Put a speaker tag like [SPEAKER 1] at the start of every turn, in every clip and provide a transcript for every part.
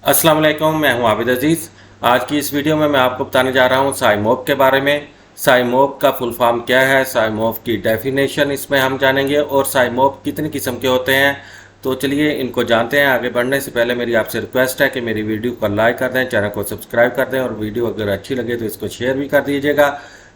[SPEAKER 1] अस्सलाम वालेकुम, मैं हूं आबिद अजीज़। आज की इस वीडियो में मैं आपको बताने जा रहा हूं साइमोप के बारे में। साइमोप का फुल फॉर्म क्या है, साइमोप की डेफिनेशन इसमें हम जानेंगे और साइमोप कितनी किस्म के होते हैं। तो चलिए इनको जानते हैं। आगे बढ़ने से पहले मेरी आपसे रिक्वेस्ट है कि मेरी वीडियो को लाइक कर दें, चैनल को सब्सक्राइब कर दें और वीडियो अगर अच्छी लगे तो इसको शेयर भी कर दीजिएगा।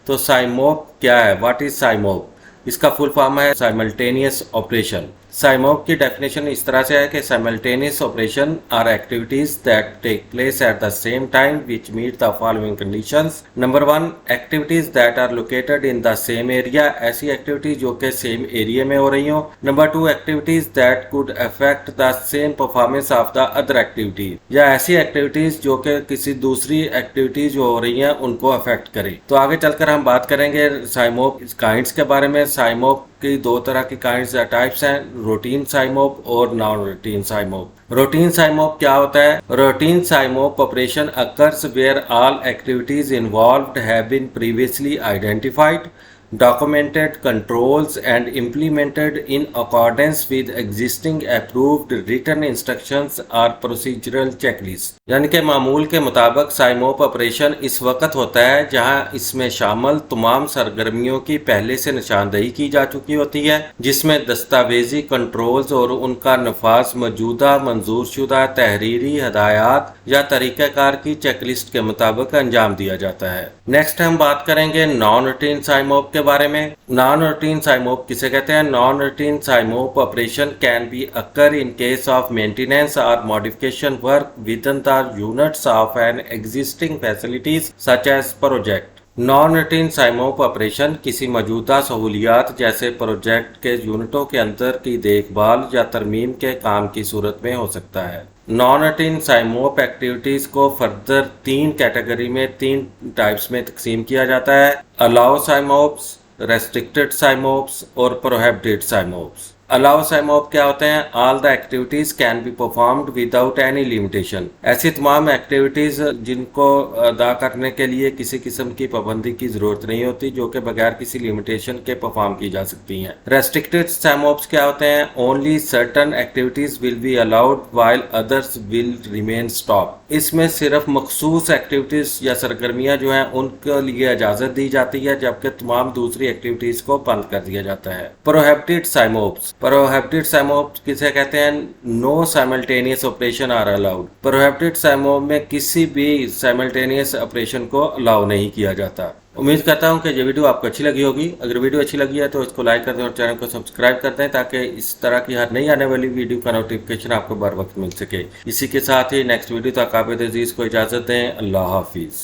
[SPEAKER 1] तो साइमोप क्या है, व्हाट इज़ साइमोप? इसका फुल फॉर्म है साइमल्टेनियस ऑपरेशन। साइमोप की डेफिनेशन इस तरह से है कि simultaneous operation are activities that take place at the same time which meet the following conditions. Number 1, activities that are located in the same area, ऐसी activities जो कि सेम एरिया में हो रही हो। Number 2, activities that could affect the same performance of the other activities, या ऐसी activities जो कि किसी दूसरी एक्टिविटीज जो हो रही हैं उनको अफेक्ट करे। तो आगे चलकर हम बात करेंगे साइमोप काइंड्स के बारे में। साइमोप की दो तरह की काइंड्स या टाइप्स हैं, रूटीन साइमोप और non routine SIMOP. Routine SIMOP क्या होता है? Routine SIMOP operation occurs where all activities involved have been previously identified, documented controls and implemented in accordance with existing approved written instructions or procedural checklist। यानी कि मामूल के मुताबिक साइमोप operation इस वक्त होता है जहां इसमें शामिल तमाम सरगर्मियों की पहले से निशानदेही की जा चुकी होती है, जिसमें दस्तावेजी कंट्रोल्स और उनका नफाज मौजूदा मंजूर शुदा तहरीरी हदायत या तरीक़ाकार की चेकलिस्ट के मुताबिक अंजाम दिया जाता है। नेक्स्ट हम बात करेंगे नॉन रूटीन साइमोप के बारे में। नॉन रूटीन साइमोप किसे कहते हैं? Non routine SIMOP operation can be occur in case of maintenance और modification work with in the units of an existing facilities such as project. Non routine SIMOP operation किसी मौजूदा सहूलियात जैसे प्रोजेक्ट के यूनिटों के अंदर की देखभाल या तरमीम के काम की सूरत में हो सकता है। नॉन रूटीन साइमोप एक्टिविटीज को फर्दर 3 कैटेगरी में 3 टाइप्स में तकसीम किया जाता है: अलाउ साइमोप्स, रेस्ट्रिक्टेड साइमोप्स और प्रोहिबिटेड साइमोप्स। अलाउ साइमोप क्या होते हैं? All the activities can be performed without any limitation. ऐसी तमाम एक्टिविटीज जिनको अदा करने के लिए किसी किस्म की पाबंदी की जरूरत नहीं होती, जो कि बगैर किसी लिमिटेशन के परफॉर्म की जा सकती हैं। रेस्ट्रिक्टेड साइमोप्स क्या होते हैं? Only certain activities will be allowed while others will remain stop. इसमें सिर्फ मखसूस एक्टिविटीज या सरगर्मियां जो हैं उनके लिए इजाजत दी जाती है, जबकि तमाम दूसरी एक्टिविटीज को बंद कर दिया जाता है। प्रोहिबिटेड साइमोप्स। प्रोहिबिटेड साइमोप किसे कहते हैं? No simultaneous operation are allowed. Prohibited SIMOP में किसी भी साइमल्टेनियस ऑपरेशन को अलाउ नहीं किया जाता। उम्मीद करता हूं कि ये वीडियो आपको अच्छी लगी होगी। अगर वीडियो अच्छी लगी है तो इसको लाइक कर दें और चैनल को सब्सक्राइब कर दें, ताकि इस तरह की हर नई आने वाली वीडियो का नोटिफिकेशन आपको बर वक्त मिल सके। इसी के साथ ही नेक्स्ट वीडियो तक आबिद अजीज को इजाजत दें। अल्लाह हाफिज।